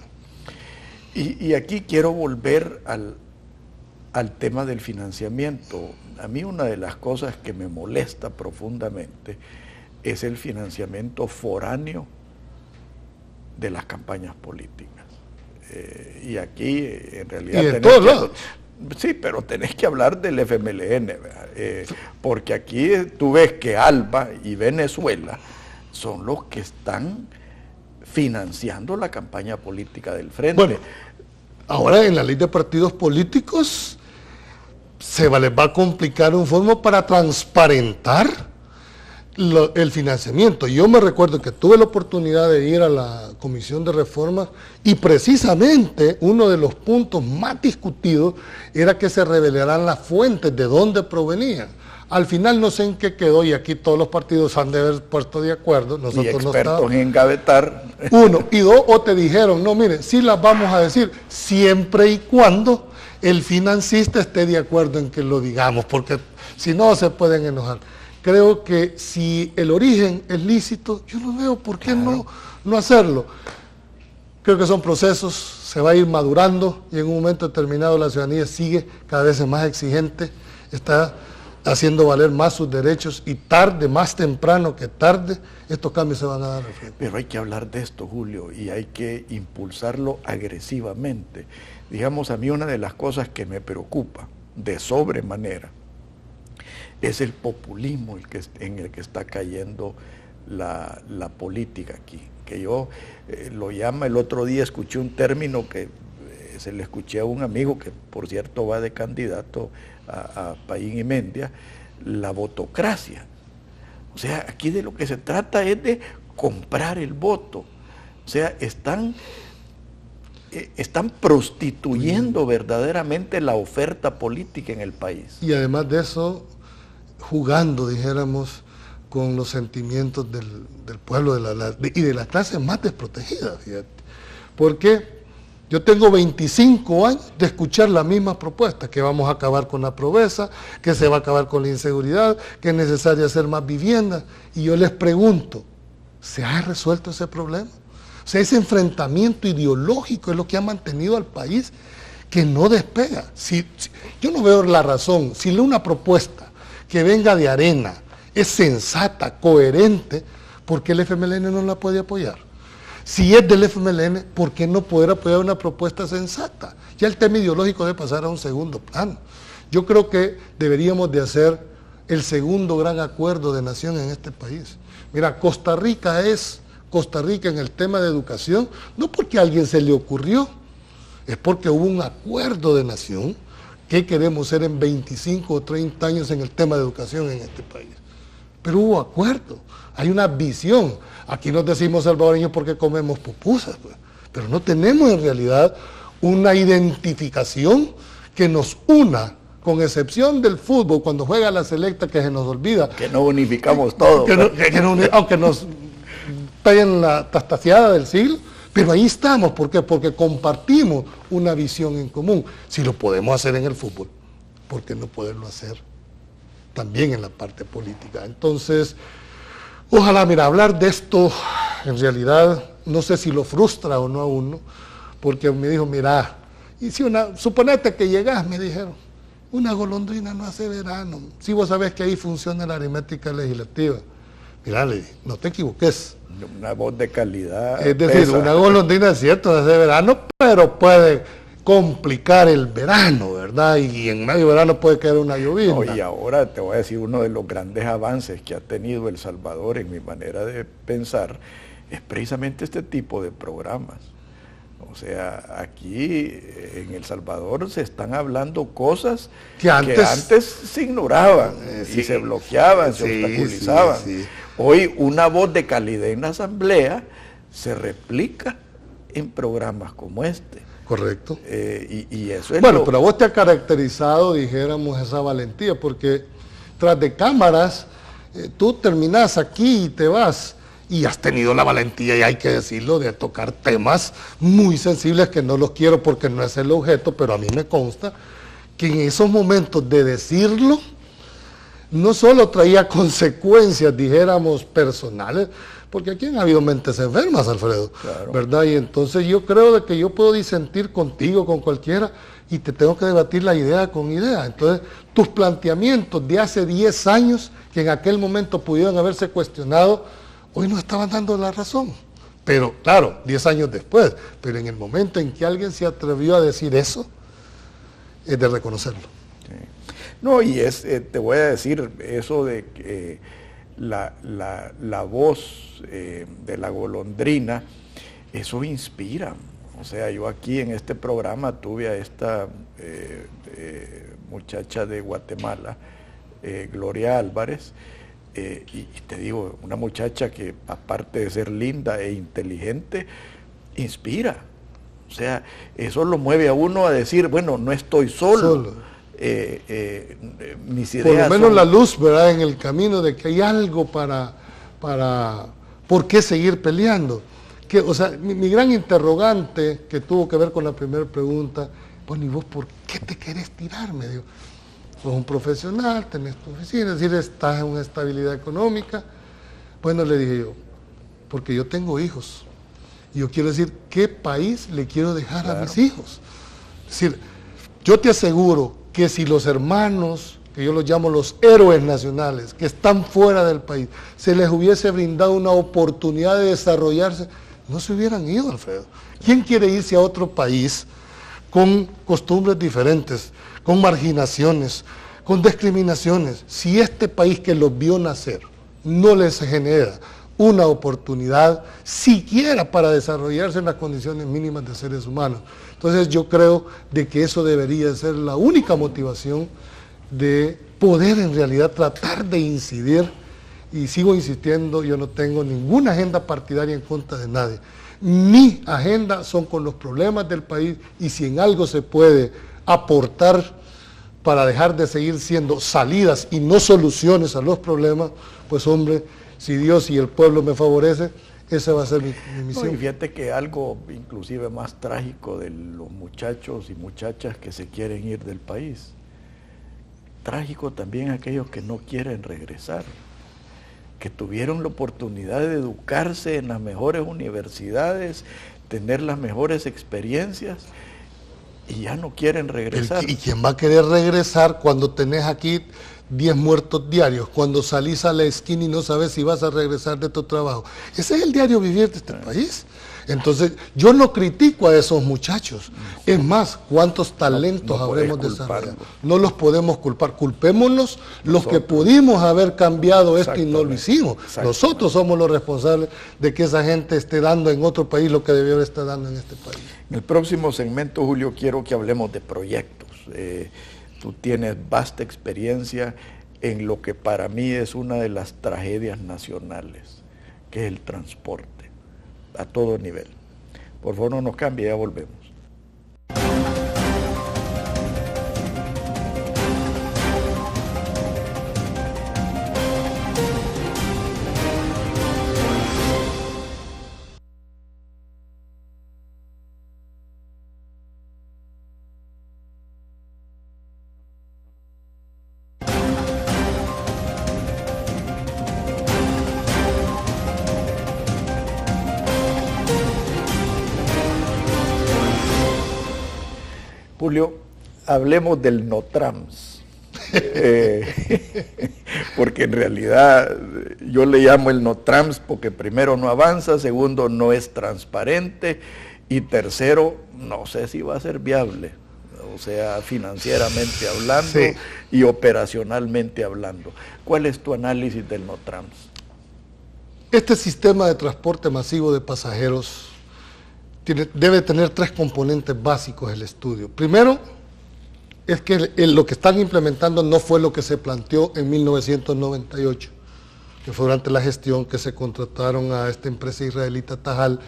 Speaker 2: Y aquí quiero volver al tema del financiamiento. A mí una de las cosas que me molesta profundamente es el financiamiento foráneo de las campañas políticas. Y aquí en realidad...
Speaker 3: Y de todos lados.
Speaker 2: Sí, pero tenés que hablar del FMLN, porque aquí tú ves que ALBA y Venezuela son los que están financiando la campaña política del Frente.
Speaker 3: Bueno, ahora en la ley de partidos políticos se les va a complicar un fondo para transparentar el financiamiento. Yo me recuerdo que tuve la oportunidad de ir a la Comisión de Reformas y precisamente uno de los puntos más discutidos era que se revelaran las fuentes de dónde provenían. Al final no sé en qué quedó y aquí todos los partidos han de haber puesto de acuerdo. Nosotros
Speaker 2: y expertos en engavetar.
Speaker 3: 1, y 2, o te dijeron, no, mire, sí las vamos a decir, siempre y cuando el financista esté de acuerdo en que lo digamos, porque si no se pueden enojar. Creo que si el origen es lícito, yo no veo por qué no hacerlo. Creo que son procesos, se va a ir madurando y en un momento determinado la ciudadanía sigue cada vez más exigente, está haciendo valer más sus derechos y tarde, más temprano que tarde, estos cambios se van a dar.
Speaker 2: Pero hay que hablar de esto, Julio, y hay que impulsarlo agresivamente. Digamos, a mí una de las cosas que me preocupa de sobremanera es el populismo en el que está cayendo la política aquí, que yo lo llama, el otro día escuché un término que se le escuché a un amigo que por cierto va de candidato a Payín y Mendia, la votocracia. O sea, aquí de lo que se trata es de comprar el voto. O sea, están prostituyendo verdaderamente la oferta política en el país.
Speaker 3: Y además de eso, jugando, dijéramos, con los sentimientos del pueblo y de las clases más desprotegidas, fíjate. Porque yo tengo 25 años de escuchar la misma propuesta, que vamos a acabar con la pobreza, que se va a acabar con la inseguridad, que es necesario hacer más viviendas. Y yo les pregunto, ¿se ha resuelto ese problema? O sea, ese enfrentamiento ideológico es lo que ha mantenido al país que no despega. Yo no veo la razón, si una propuesta que venga de Arena es sensata, coherente, ¿por qué el FMLN no la puede apoyar? Si es del FMLN, ¿por qué no poder apoyar una propuesta sensata? Ya el tema ideológico debe pasar a un segundo plano. Yo creo que deberíamos de hacer el segundo gran acuerdo de nación en este país. Mira, Costa Rica en el tema de educación, no porque a alguien se le ocurrió, es porque hubo un acuerdo de nación. ¿Qué queremos ser en 25 o 30 años en el tema de educación en este país? Pero hubo acuerdo, hay una visión. Aquí nos decimos salvadoreños porque comemos pupusas, pues, pero no tenemos en realidad una identificación que nos una, con excepción del fútbol, cuando juega la selecta que se nos olvida.
Speaker 2: Que no unificamos todo.
Speaker 3: Aunque nos peguen la tastaciada del siglo, pero ahí estamos. ¿Por qué? Porque compartimos una visión en común. Si lo podemos hacer en el fútbol, ¿por qué no poderlo hacer también en la parte política? Entonces, ojalá, mira, hablar de esto, en realidad, no sé si lo frustra o no a uno, porque me dijo, mira, y si suponete que llegás, me dijeron, una golondrina no hace verano. Si vos sabés que ahí funciona la aritmética legislativa. Mira, le dije, no te equivoques.
Speaker 2: Una voz de calidad.
Speaker 3: Es decir,
Speaker 2: pesa.
Speaker 3: una golondrina es cierto, es de verano, pero puede complicar el verano, ¿verdad? Y en medio verano puede caer una lluvia.
Speaker 2: No, y ahora te voy a decir, uno de los grandes avances que ha tenido El Salvador en mi manera de pensar es precisamente este tipo de programas. O sea, aquí en El Salvador se están hablando cosas que antes se ignoraban y se bloqueaban, se obstaculizaban. Hoy una voz de calidad en la asamblea se replica en programas como este.
Speaker 3: Correcto.
Speaker 2: Y eso es
Speaker 3: bueno, pero vos te has caracterizado, dijéramos, esa valentía, porque tras de cámaras, tú terminás aquí y te vas, y has tenido la valentía, y hay que decirlo, de tocar temas muy sensibles que no los quiero porque no es el objeto, pero a mí me consta que en esos momentos de decirlo, no solo traía consecuencias, dijéramos, personales, porque aquí han habido mentes enfermas, Alfredo, claro, ¿verdad? Y entonces yo creo de que yo puedo disentir contigo, con cualquiera, y te tengo que debatir la idea con idea. Entonces, tus planteamientos de hace 10 años, que en aquel momento pudieron haberse cuestionado, hoy no estaban dando la razón. Pero, claro, 10 años después, pero en el momento en que alguien se atrevió a decir eso, es de reconocerlo.
Speaker 2: Sí. No, y te voy a decir, eso de que la voz de la golondrina, eso inspira. O sea, yo aquí en este programa tuve a esta muchacha de Guatemala, Gloria Álvarez, y te digo, una muchacha que aparte de ser linda e inteligente, inspira. O sea, eso lo mueve a uno a decir, bueno, no estoy solo. Mis ideas
Speaker 3: por lo menos la luz, ¿verdad?, en el camino de que hay algo por qué seguir peleando. Que, o sea, mi gran interrogante que tuvo que ver con la primera pregunta, bueno, ¿y vos por qué te querés tirar? Me dijo, sos un profesional, tenés tu oficina, es decir, estás en una estabilidad económica. Bueno, le dije yo, porque yo tengo hijos, y yo quiero decir, ¿qué país le quiero dejar a mis hijos? Es decir, yo te aseguro que si los hermanos, que yo los llamo los héroes nacionales, que están fuera del país, se les hubiese brindado una oportunidad de desarrollarse, no se hubieran ido, Alfredo. ¿Quién quiere irse a otro país con costumbres diferentes, con marginaciones, con discriminaciones, si este país que los vio nacer no les genera una oportunidad siquiera para desarrollarse en las condiciones mínimas de seres humanos? Entonces yo creo de que eso debería ser la única motivación de poder en realidad tratar de incidir, y sigo insistiendo, yo no tengo ninguna agenda partidaria en contra de nadie. Mi agenda son con los problemas del país, y si en algo se puede aportar para dejar de seguir siendo salidas y no soluciones a los problemas, pues hombre, si Dios y el pueblo me favorece, esa va a ser mi misión.
Speaker 2: No, y fíjate que algo inclusive más trágico de los muchachos y muchachas que se quieren ir del país, trágico también aquellos que no quieren regresar, que tuvieron la oportunidad de educarse en las mejores universidades, tener las mejores experiencias, y ya no quieren regresar.
Speaker 3: ¿Y quién va a querer regresar cuando tenés aquí 10 muertos diarios, cuando salís a la esquina y no sabes si vas a regresar de tu trabajo? Ese es el diario vivir de este país. Entonces, yo no critico a esos muchachos. Es más, ¿cuántos talentos habremos desarrollado? No los podemos culpar. Culpémonos los que pudimos haber cambiado esto y no lo hicimos. Nosotros somos los responsables de que esa gente esté dando en otro país lo que debió estar dando en este país.
Speaker 2: En el próximo segmento, Julio, quiero que hablemos de proyectos. Tú tienes vasta experiencia en lo que para mí es una de las tragedias nacionales, que es el transporte, a todo nivel. Por favor, no nos cambie, ya volvemos. Julio, hablemos del Notrams. Porque en realidad yo le llamo el no trans porque primero no avanza, segundo no es transparente y tercero no sé si va a ser viable, o sea, financieramente hablando sí, y operacionalmente hablando. ¿Cuál es tu análisis del no trans?
Speaker 3: Este sistema de transporte masivo de pasajeros debe tener tres componentes básicos el estudio. Primero, es que lo que están implementando no fue lo que se planteó en 1998, que fue durante la gestión que se contrataron a esta empresa israelita Tajal,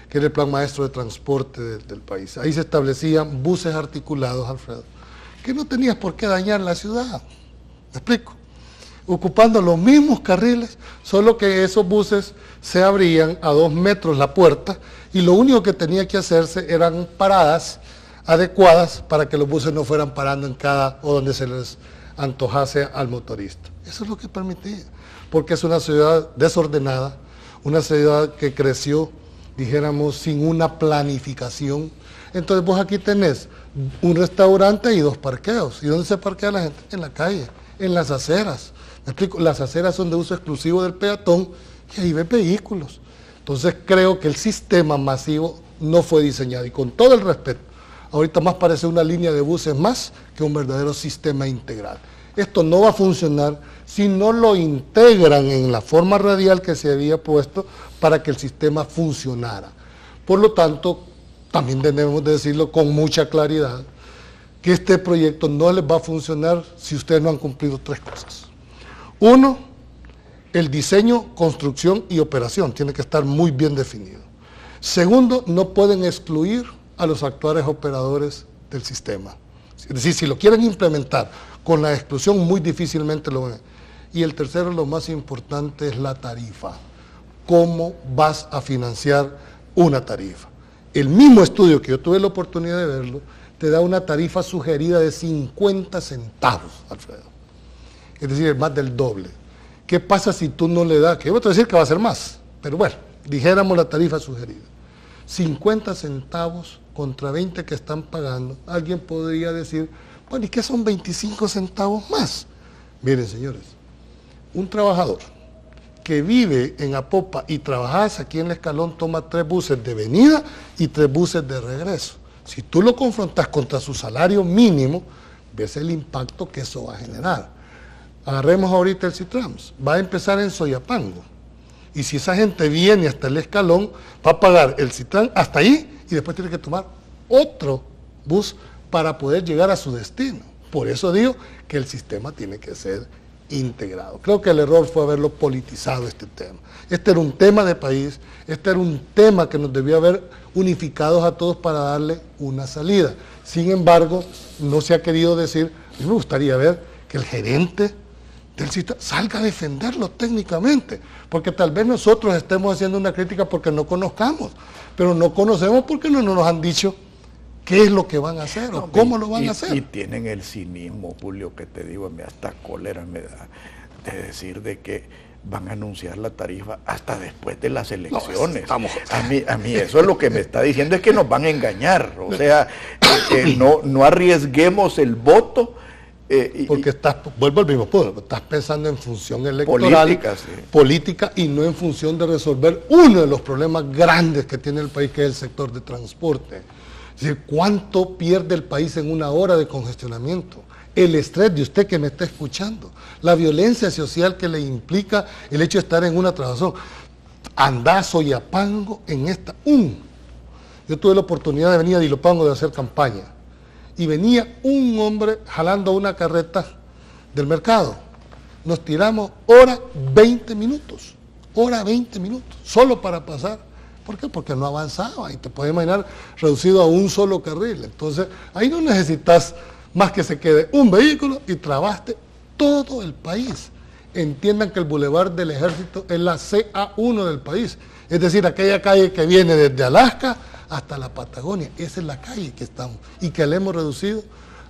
Speaker 3: que era el plan maestro de transporte del país. Ahí se establecían buses articulados, Alfredo, que no tenías por qué dañar la ciudad, ¿me explico? Ocupando los mismos carriles, solo que esos buses se abrían a 2 metros la puerta y lo único que tenía que hacerse eran paradas adecuadas para que los buses no fueran parando en cada o donde se les antojase al motorista. Eso es lo que permitía, porque es una ciudad desordenada, una ciudad que creció, dijéramos, sin una planificación. Entonces vos aquí tenés un restaurante y 2 parqueos. ¿Y dónde se parquea la gente? En la calle, en las aceras. ¿Me explico? Las aceras son de uso exclusivo del peatón y ahí ves vehículos. Entonces creo que el sistema masivo no fue diseñado, y con todo el respeto, ahorita más parece una línea de buses más que un verdadero sistema integral. Esto no va a funcionar si no lo integran en la forma radial que se había puesto para que el sistema funcionara. Por lo tanto, también debemos de decirlo con mucha claridad, que este proyecto no les va a funcionar si ustedes no han cumplido 3 cosas. 1, el diseño, construcción y operación tiene que estar muy bien definido. Segundo, no pueden excluir a los actuales operadores del sistema. Es decir, si lo quieren implementar con la exclusión, muy difícilmente lo van a. Y el tercero, lo más importante, es la tarifa. ¿Cómo vas a financiar una tarifa? El mismo estudio, que yo tuve la oportunidad de verlo, te da una tarifa sugerida de 50 centavos, Alfredo. Es decir, más del doble. ¿Qué pasa si tú no le das? Que yo voy a decir que va a ser más, pero bueno, dijéramos la tarifa sugerida. 50 centavos contra 20 que están pagando. Alguien podría decir, bueno, ¿y qué son 25 centavos más? Miren, señores, un trabajador que vive en Apopa y trabajas aquí en El Escalón toma 3 buses de venida y 3 buses de regreso. Si tú lo confrontas contra su salario mínimo, ves el impacto que eso va a generar. Agarremos ahorita el Citrans, va a empezar en Soyapango. Y si esa gente viene hasta El Escalón, va a pagar el Citrans hasta ahí y después tiene que tomar otro bus para poder llegar a su destino. Por eso digo que el sistema tiene que ser integrado. Creo que el error fue haberlo politizado este tema. Este era un tema de país, este era un tema que nos debía haber unificados a todos para darle una salida. Sin embargo, no se ha querido decir. A mí me gustaría ver que el gerente del sistema salga a defenderlo técnicamente, porque tal vez nosotros estemos haciendo una crítica porque no conozcamos, pero no conocemos porque no nos han dicho qué es lo que van a hacer o cómo lo van a hacer.
Speaker 2: Y tienen el cinismo, Julio, que te digo, hasta cólera me da, de decir de que van a anunciar la tarifa hasta después de las elecciones. No, a mí eso es lo que me está diciendo, es que nos van a engañar, o sea, no arriesguemos el voto.
Speaker 3: Porque vuelvo al mismo punto, estás pensando en función electoral, política, y no en función de resolver uno de los problemas grandes que tiene el país, que es el sector de transporte. Es decir, ¿cuánto pierde el país en una hora de congestionamiento? El estrés de usted que me está escuchando, la violencia social que le implica el hecho de estar en una trabajación. Andá a Soyapango en esta. Yo tuve la oportunidad de venir a Dilopango de hacer campaña. Y venía un hombre jalando una carreta del mercado. Nos tiramos hora 20 minutos, solo para pasar. ¿Por qué? Porque no avanzaba, y te puedes imaginar, reducido a un solo carril. Entonces, ahí no necesitas más que se quede un vehículo y trabaste todo el país. Entiendan que el Boulevard del Ejército es la CA1 del país, es decir, aquella calle que viene desde Alaska hasta la Patagonia. Esa es la calle que estamos y que la hemos reducido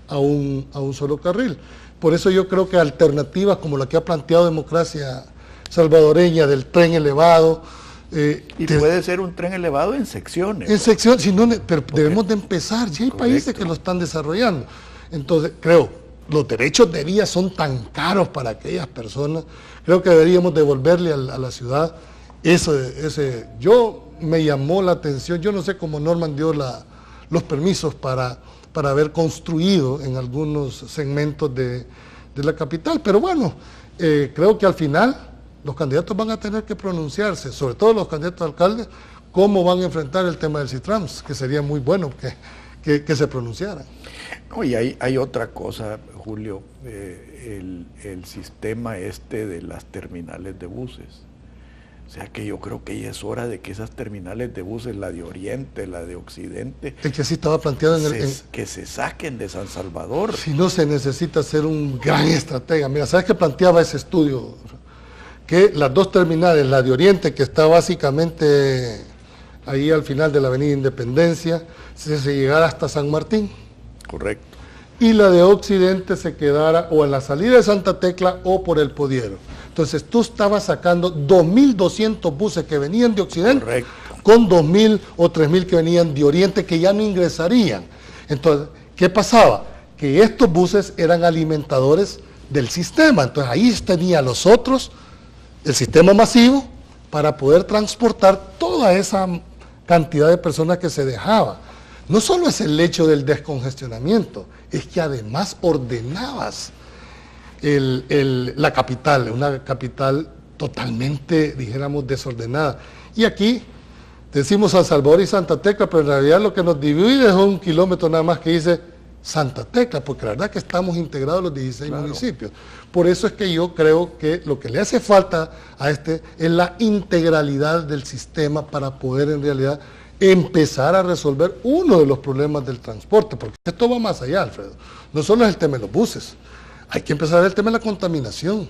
Speaker 3: a un solo carril. Por eso yo creo que alternativas como la que ha planteado Democracia Salvadoreña del tren elevado,
Speaker 2: y puede ser un tren elevado en secciones.
Speaker 3: En secciones, pero debemos de empezar, ya hay países que lo están desarrollando. Entonces, creo los derechos de vía son tan caros para aquellas personas. Creo que deberíamos devolverle a la ciudad yo me llamó la atención, yo no sé cómo Norman dio los permisos para haber construido en algunos segmentos de la capital, pero bueno, creo que al final los candidatos van a tener que pronunciarse, sobre todo los candidatos a alcaldes, cómo van a enfrentar el tema del Citrams, que sería muy bueno que se pronunciaran.
Speaker 2: No, y hay otra cosa, Julio, el sistema de las terminales de buses. O sea que yo creo que ya es hora de que esas terminales de buses, la de Oriente, la de Occidente,
Speaker 3: el que sí estaba planteado
Speaker 2: que se saquen de San Salvador.
Speaker 3: Si no, se necesita ser un gran estratega. Mira, ¿sabes qué planteaba ese estudio? Que las dos terminales, la de Oriente, que está básicamente ahí al final de la Avenida Independencia, se llegara hasta San Martín.
Speaker 2: Correcto.
Speaker 3: Y la de Occidente se quedara o en la salida de Santa Tecla o por el Podiero. Entonces tú estabas sacando 2.200 buses que venían de Occidente. Correcto. Con 2.000 o 3.000 que venían de Oriente que ya no ingresarían. Entonces, ¿qué pasaba? Que estos buses eran alimentadores del sistema. Entonces ahí tenía los otros, el sistema masivo, para poder transportar toda esa cantidad de personas que se dejaba. No solo es el hecho del descongestionamiento, es que además ordenabas la capital, una capital totalmente, dijéramos, desordenada. Y aquí decimos San Salvador y Santa Tecla, pero en realidad lo que nos divide es 1 kilómetro nada más que dice Santa Tecla, porque la verdad que estamos integrados los 16 municipios. Por eso es que yo creo que lo que le hace falta a es la integralidad del sistema para poder en realidad empezar a resolver uno de los problemas del transporte, porque esto va más allá, Alfredo. No solo es el tema de los buses, hay que empezar a ver el tema de la contaminación,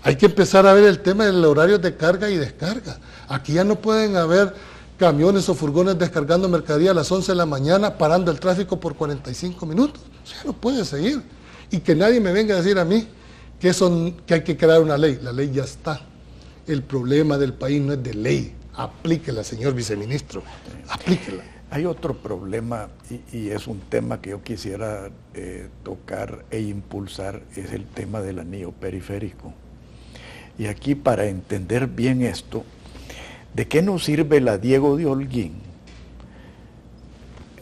Speaker 3: hay que empezar a ver el tema del horario de carga y descarga. Aquí ya no pueden haber camiones o furgones descargando mercadería a las 11 de la mañana, parando el tráfico por 45 minutos. O sea, no puede seguir. Y que nadie me venga a decir a mí que hay que crear una ley. La ley ya está. El problema del país no es de ley. Aplíquela, señor viceministro. Aplíquela.
Speaker 2: Hay otro problema, y es un tema que yo quisiera tocar e impulsar, es el tema del anillo periférico. Y aquí, para entender bien esto, ¿de qué nos sirve la Diego de Holguín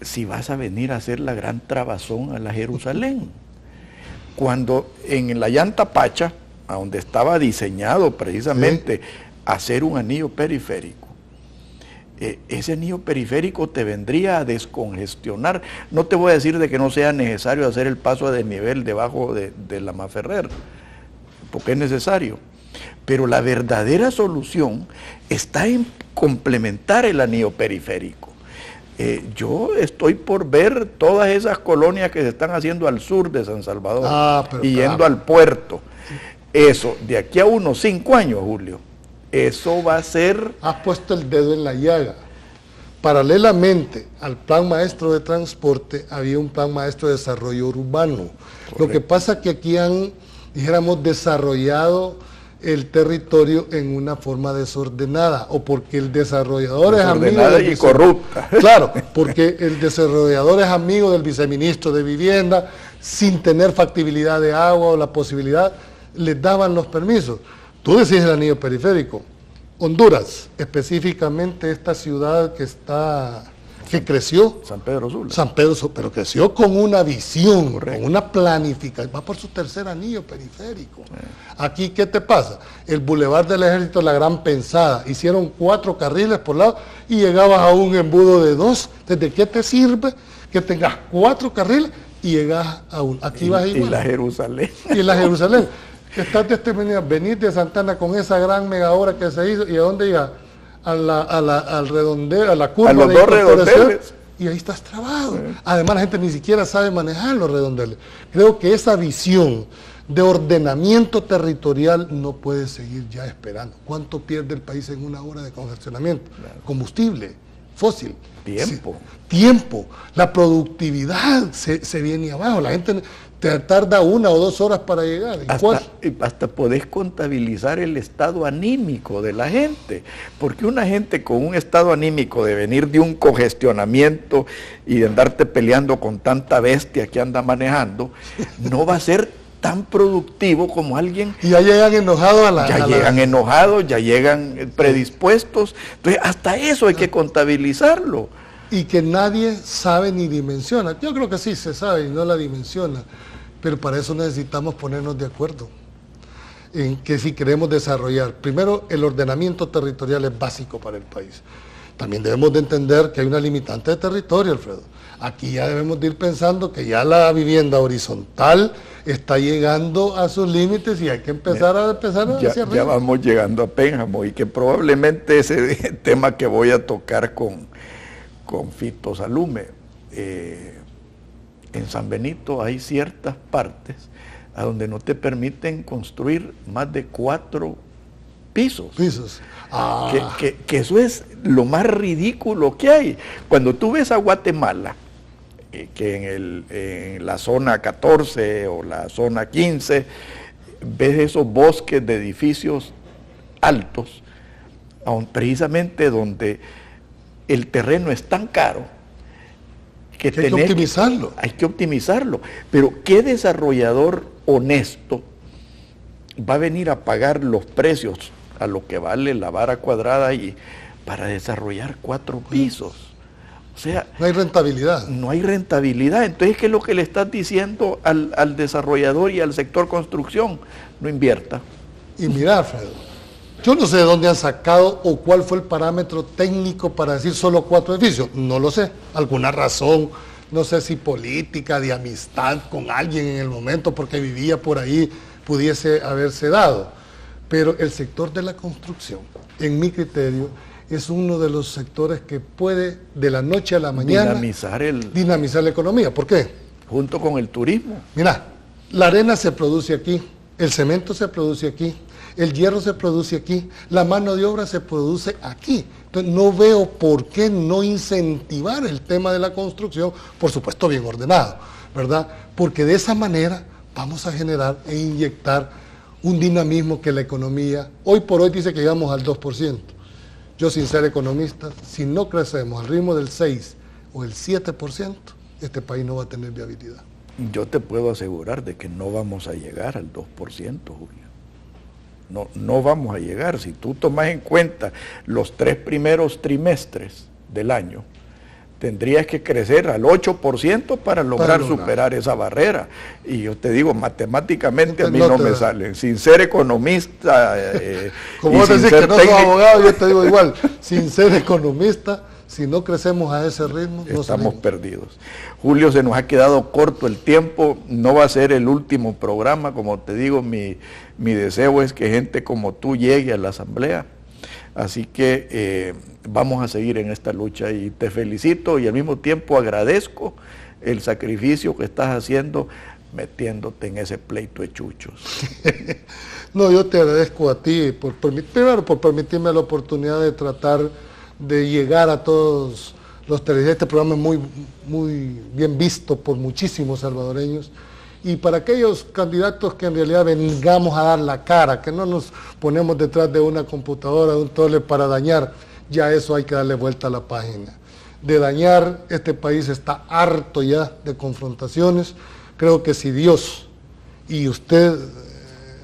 Speaker 2: si vas a venir a hacer la gran trabazón a la Jerusalén? Cuando en la Llanta Pacha, a donde estaba diseñado precisamente hacer un anillo periférico, ese anillo periférico te vendría a descongestionar. No te voy a decir de que no sea necesario hacer el paso a desnivel debajo de la Maferrer, porque es necesario. Pero la verdadera solución está en complementar el anillo periférico. Yo estoy por ver todas esas colonias que se están haciendo al sur de San Salvador y yendo al puerto. Eso, de aquí a unos 5 años, Julio, eso va a ser...
Speaker 3: Has puesto el dedo en la llaga. Paralelamente al plan maestro de transporte, había un plan maestro de desarrollo urbano. Correcto. Lo que pasa es que aquí han, dijéramos, desarrollado el territorio en una forma desordenada, o porque el desarrollador es amigo del
Speaker 2: corrupta.
Speaker 3: Claro, porque el desarrollador es amigo del viceministro de Vivienda, sin tener factibilidad de agua o la posibilidad, les daban los permisos. Tú decís el anillo periférico. Honduras, específicamente esta ciudad que creció.
Speaker 2: San Pedro Sula.
Speaker 3: San Pedro Sula, pero creció con una visión, correcto, con una planificación. Va por su tercer anillo periférico. Aquí, ¿qué te pasa? El Boulevard del Ejército, la Gran Pensada. Hicieron 4 carriles por lado y llegabas a un embudo de 2. ¿Desde qué te sirve que tengas 4 carriles y llegas a un? Aquí vas igual.
Speaker 2: Y la Jerusalén.
Speaker 3: Y la Jerusalén. Estás venir de Santana con esa gran mega obra que se hizo, ¿y a dónde llega? Al redondel, a la curva.
Speaker 2: A los 2 redondeles.
Speaker 3: Y ahí estás trabado. Además, la gente ni siquiera sabe manejar los redondeles. Creo que esa visión de ordenamiento territorial no puede seguir ya esperando. ¿Cuánto pierde el país en una hora de congestionamiento? Claro. Combustible fósil.
Speaker 2: Tiempo.
Speaker 3: Sí, tiempo. La productividad se viene abajo. La gente te tarda 1 o 2 horas para llegar.
Speaker 2: Hasta podés contabilizar el estado anímico de la gente, porque una gente con un estado anímico de venir de un congestionamiento y de andarte peleando con tanta bestia que anda manejando, no va a ser tan productivo como alguien.
Speaker 3: Y ya llegan enojados
Speaker 2: enojados, ya llegan predispuestos. Entonces, hasta eso hay que contabilizarlo.
Speaker 3: Y que nadie sabe ni dimensiona. Yo creo que sí se sabe y no la dimensiona. Pero para eso necesitamos ponernos de acuerdo en que si queremos desarrollar, primero el ordenamiento territorial es básico para el país. También debemos de entender que hay una limitante de territorio, Alfredo. Aquí ya debemos de ir pensando que ya la vivienda horizontal está llegando a sus límites y hay que empezar hacia arriba.
Speaker 2: Ya vamos llegando a Pénjamo y que probablemente ese tema que voy a tocar con Fito Salume. En San Benito hay ciertas partes a donde no te permiten construir más de 4 pisos. Que eso es lo más ridículo que hay. Cuando tú ves a Guatemala, que en la zona 14 o la zona 15, ves esos bosques de edificios altos, precisamente donde el terreno es tan caro,
Speaker 3: hay que optimizarlo.
Speaker 2: Hay que optimizarlo. Pero ¿qué desarrollador honesto va a venir a pagar los precios a lo que vale la vara cuadrada ahí para desarrollar 4 pisos? O sea,
Speaker 3: no hay rentabilidad.
Speaker 2: No hay rentabilidad. Entonces, ¿qué es lo que le estás diciendo al desarrollador y al sector construcción? No invierta.
Speaker 3: Y mira, Alfredo, yo no sé de dónde han sacado o cuál fue el parámetro técnico para decir solo 4 edificios. No lo sé. Alguna razón, no sé si política, de amistad con alguien en el momento, porque vivía por ahí, pudiese haberse dado. Pero el sector de la construcción, en mi criterio, es uno de los sectores que puede de la noche a la mañana dinamizar la economía. ¿Por qué?
Speaker 2: Junto con el turismo.
Speaker 3: Mira, la arena se produce aquí, el cemento se produce aquí, el hierro se produce aquí, la mano de obra se produce aquí. Entonces no veo por qué no incentivar el tema de la construcción, por supuesto bien ordenado, ¿verdad? Porque de esa manera vamos a generar e inyectar un dinamismo que la economía, hoy por hoy dice que llegamos al 2%. Yo, sin ser economista, si no crecemos al ritmo del 6 o el 7%, este país no va a tener viabilidad.
Speaker 2: Yo te puedo asegurar de que no vamos a llegar al 2%, Julio. No vamos a llegar. Si tú tomas en cuenta los 3 primeros trimestres del año, tendrías que crecer al 8% para lograr superar esa barrera. Y yo te digo, matemáticamente a mí no me salen. Sin ser economista...
Speaker 3: como vos decís que no sos abogado, yo te digo igual, sin ser economista, si no crecemos a ese ritmo, no
Speaker 2: estamos perdidos. Julio, se nos ha quedado corto el tiempo, no va a ser el último programa, como te digo, mi deseo es que gente como tú llegue a la asamblea, así que vamos a seguir en esta lucha y te felicito y al mismo tiempo agradezco el sacrificio que estás haciendo metiéndote en ese pleito de chuchos.
Speaker 3: No, yo te agradezco a ti, primero por permitirme la oportunidad de tratar de llegar a todos los televidentes. Este programa es muy bien visto por muchísimos salvadoreños. Y para aquellos candidatos que en realidad vengamos a dar la cara, que no nos ponemos detrás de una computadora, de un tole para dañar, ya eso hay que darle vuelta a la página. De dañar, este país está harto ya de confrontaciones. Creo que si Dios y usted,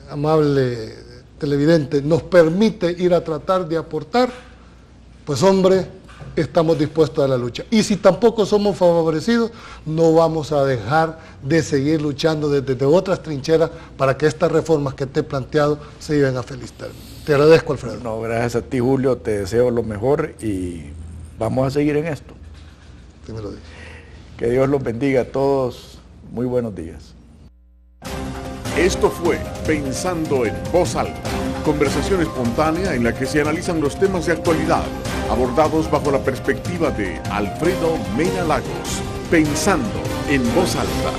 Speaker 3: amable televidente, nos permite ir a tratar de aportar, pues hombre, estamos dispuestos a la lucha. Y si tampoco somos favorecidos, no vamos a dejar de seguir luchando desde otras trincheras para que estas reformas que te he planteado se lleven a feliz término. Te agradezco, Alfredo.
Speaker 2: No, gracias a ti, Julio, te deseo lo mejor y vamos a seguir en esto.
Speaker 3: Sí me lo digo.
Speaker 2: Que Dios los bendiga a todos. Muy buenos días.
Speaker 1: Esto fue Pensando en Voz Alta, conversación espontánea en la que se analizan los temas de actualidad, abordados bajo la perspectiva de Alfredo Mena Lagos. Pensando en Voz Alta.